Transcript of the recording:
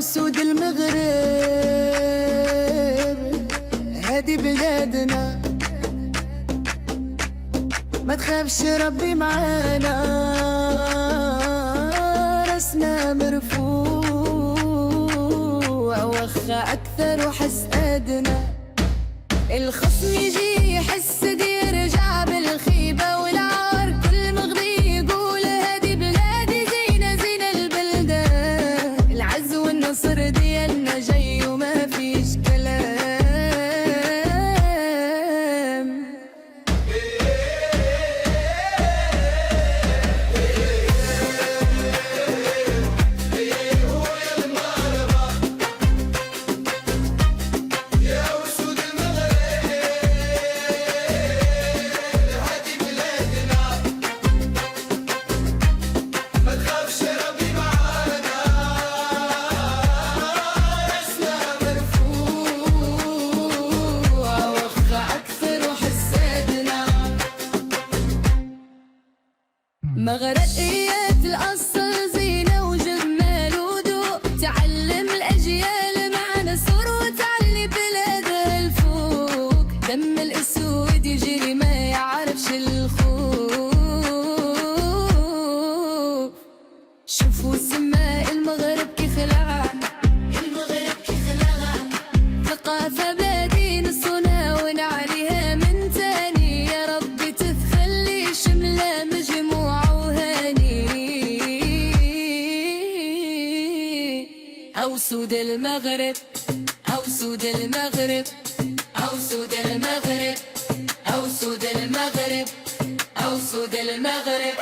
وسود المغرب هادي بلادنا، ما تخافش ربي معانا، راسنا مرفوع وخا أكثر وحس أدنى. الخصم يجي يحس دي يرجع بالخيبة والعار، كل مغري يقول هادي بلادي زينة زينة البلدان، العز والنصر ديالنا جاي وما فيش كلام. مغرقيات الأصل زينة وجمال وذوق، تعلم الأجيال معنا سور وتعلي بلادها الفوق، دم الأسود يجري ما يعرفش الخوف. شوفوا سماء المغرب كيف لعن، المغرب كيف لعن، ثقافة بلادي نصونها ونعليها من تاني، يا ربي تخلي شملة مجموعة أو سود المغرب، أو سود المغرب، أو سود المغرب، أو سود المغرب، أو سود المغرب.